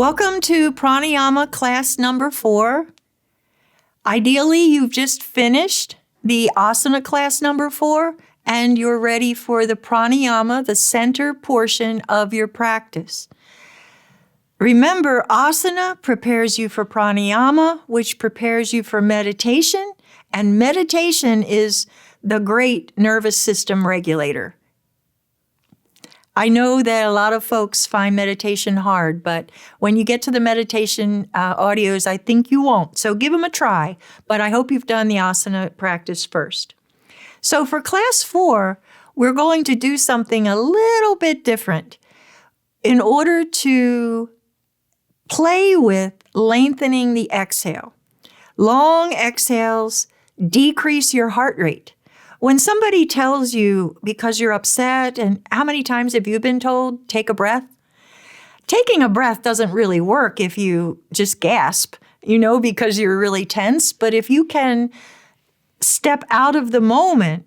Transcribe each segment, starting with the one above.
Welcome to Pranayama class number 4. Ideally, you've just finished the asana class number 4, and you're ready for the pranayama, the center portion of your practice. Remember, asana prepares you for pranayama, which prepares you for meditation, and meditation is the great nervous system regulator. I know that a lot of folks find meditation hard, but when you get to the meditation audios, I think you won't. So give them a try, but I hope you've done the asana practice first. So for class 4, we're going to do something a little bit different in order to play with lengthening the exhale. Long exhales decrease your heart rate. When somebody tells you because you're upset, and how many times have you been told, take a breath? Taking a breath doesn't really work if you just gasp, because you're really tense. But if you can step out of the moment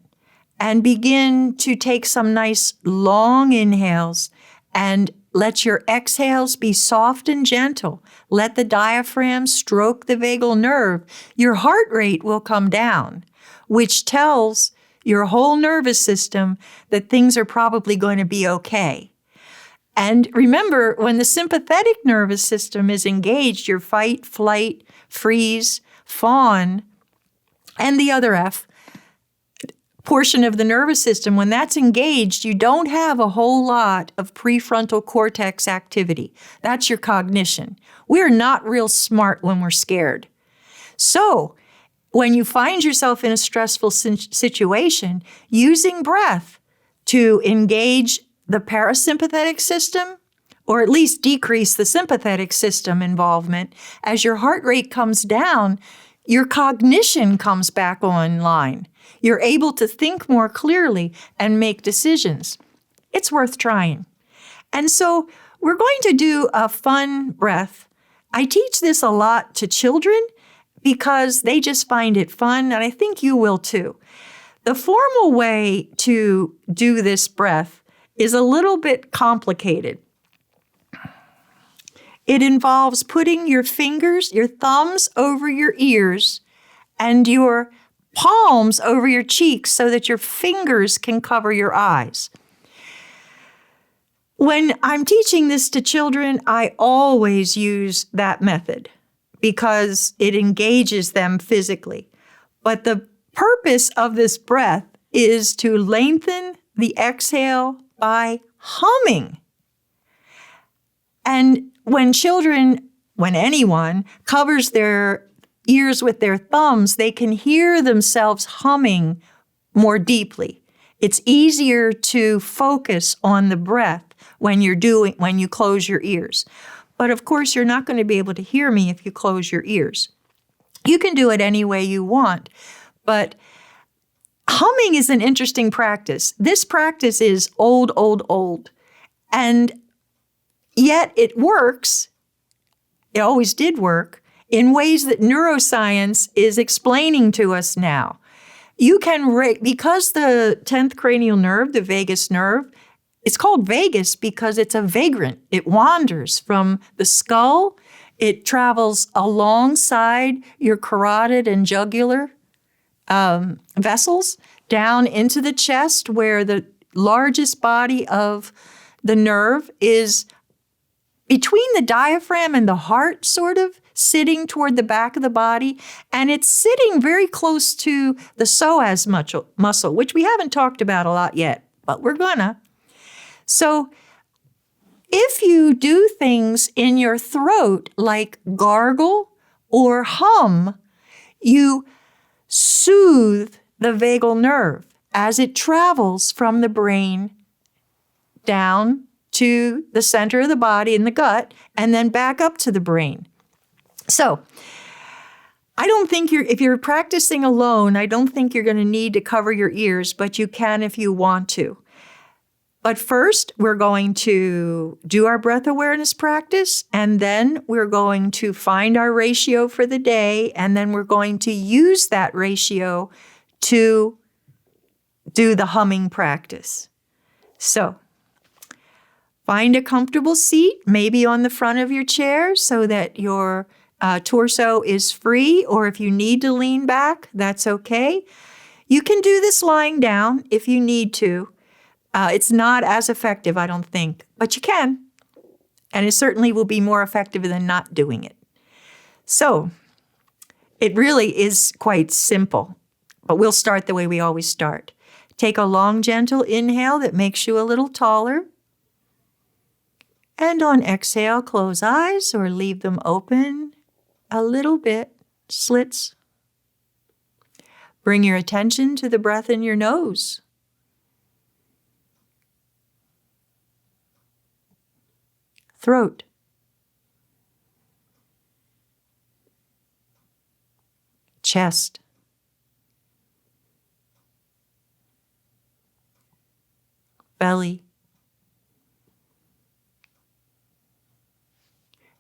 and begin to take some nice long inhales and let your exhales be soft and gentle, let the diaphragm stroke the vagal nerve, your heart rate will come down, which tells your whole nervous system that things are probably going to be okay. And remember, when the sympathetic nervous system is engaged, your fight, flight, freeze, fawn, and the other F portion of the nervous system, when that's engaged, you don't have a whole lot of prefrontal cortex activity. That's your cognition. We're not real smart when we're scared. So, when you find yourself in a stressful situation, using breath to engage the parasympathetic system, or at least decrease the sympathetic system involvement, as your heart rate comes down, your cognition comes back online. You're able to think more clearly and make decisions. It's worth trying. And so we're going to do a fun breath. I teach this a lot to children, because they just find it fun, and I think you will too. The formal way to do this breath is a little bit complicated. It involves putting your fingers, your thumbs over your ears, and your palms over your cheeks so that your fingers can cover your eyes. When I'm teaching this to children, I always use that method, because it engages them physically. But the purpose of this breath is to lengthen the exhale by humming. And when anyone covers their ears with their thumbs, they can hear themselves humming more deeply. It's easier to focus on the breath when you close your ears. But of course, you're not going to be able to hear me if you close your ears. You can do it any way you want, but humming is an interesting practice. This practice is old, and yet it works. It always did work in ways that neuroscience is explaining to us now. You can, because the 10th cranial nerve, the vagus nerve, it's called vagus because it's a vagrant. It wanders from the skull. It travels alongside your carotid and jugular vessels down into the chest, where the largest body of the nerve is between the diaphragm and the heart, sort of sitting toward the back of the body. And it's sitting very close to the psoas muscle, which we haven't talked about a lot yet, but we're gonna. So if you do things in your throat like gargle or hum, you soothe the vagal nerve as it travels from the brain down to the center of the body in the gut and then back up to the brain. So I don't think if you're practicing alone, I don't think you're going to need to cover your ears, but you can if you want to. But first, we're going to do our breath awareness practice, and then we're going to find our ratio for the day, and then we're going to use that ratio to do the humming practice. So Find a comfortable seat, maybe on the front of your chair so that your torso is free, or if you need to lean back, that's okay. You can do this lying down if you need to. It's not as effective, I don't think, but you can. And it certainly will be more effective than not doing it. So it really is quite simple, but we'll start the way we always start. Take a long, gentle inhale that makes you a little taller. And on exhale, close eyes or leave them open a little bit, slits. Bring your attention to the breath in your nose. Throat. Chest. Belly.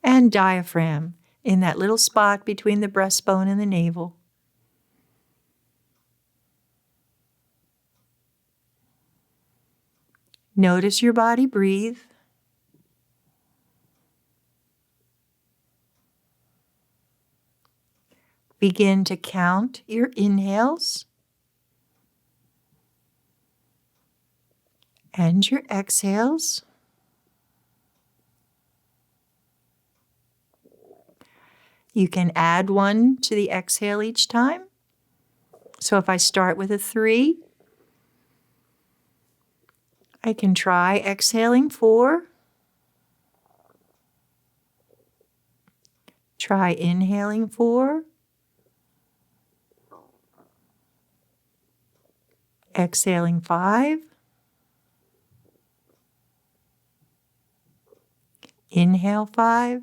And diaphragm in that little spot between the breastbone and the navel. Notice your body breathe. Begin to count your inhales and your exhales. You can add one to the exhale each time. So if I start with a 3, I can try exhaling 4. Try inhaling 4. Exhaling 5. Inhale 5.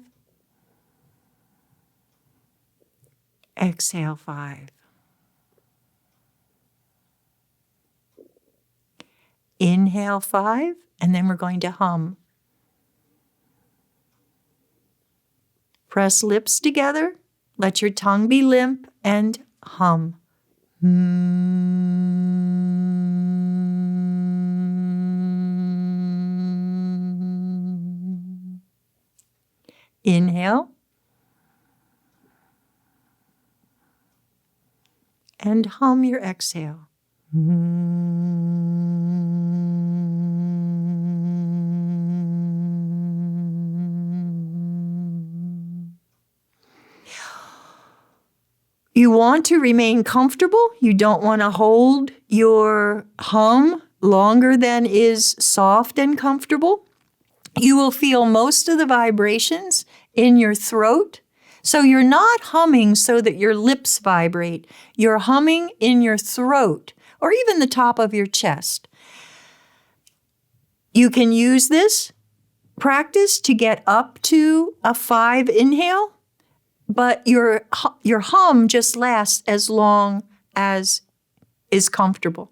Exhale 5. Inhale 5, and then we're going to hum. Press lips together, let your tongue be limp, and hum. Inhale. And hum your exhale. You want to remain comfortable. You don't want to hold your hum longer than is soft and comfortable. You will feel most of the vibrations in your throat. So you're not humming so that your lips vibrate. You're humming in your throat or even the top of your chest. You can use this practice to get up to a 5 inhale, but your hum just lasts as long as is comfortable.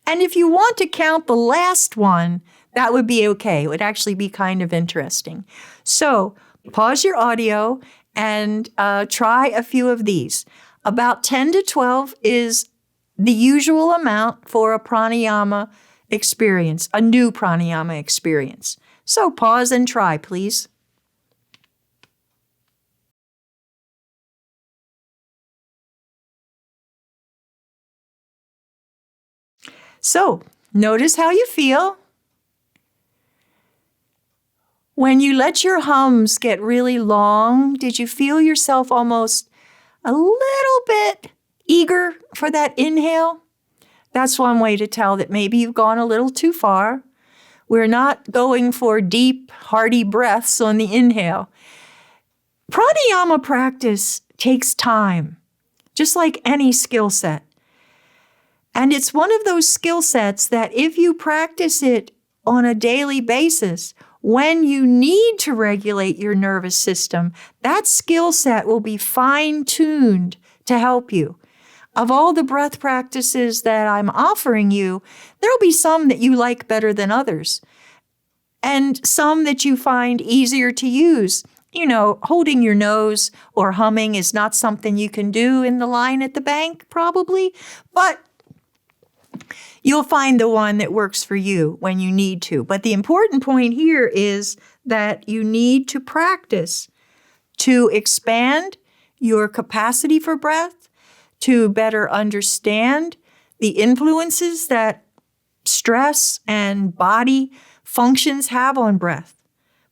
And if you want to count the last one, that would be okay. It would actually be kind of interesting. So pause your audio and try a few of these. About 10 to 12 is the usual amount for a pranayama experience, a new pranayama experience. So pause and try, please. So notice how you feel. When you let your hums get really long, did you feel yourself almost a little bit eager for that inhale? That's one way to tell that maybe you've gone a little too far. We're not going for deep, hearty breaths on the inhale. Pranayama practice takes time, just like any skill set. And it's one of those skill sets that if you practice it on a daily basis, when you need to regulate your nervous system, that skill set will be fine-tuned to help you. Of all the breath practices that I'm offering you, there'll be some that you like better than others, and some that you find easier to use. You know, holding your nose or humming is not something you can do in the line at the bank, probably, but You'll find the one that works for you when you need to. But the important point here is that you need to practice to expand your capacity for breath, to better understand the influences that stress and body functions have on breath.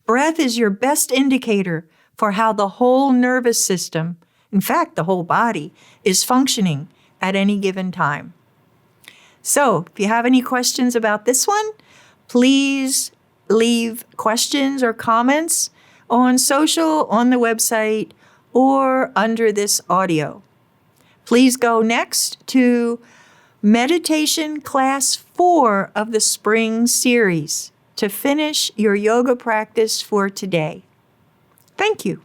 Breath is your best indicator for how the whole nervous system, in fact, the whole body, is functioning at any given time. So, if you have any questions about this one, please leave questions or comments on social, on the website, or under this audio. Please go next to Meditation Class 4 of the Spring Series to finish your yoga practice for today. Thank you.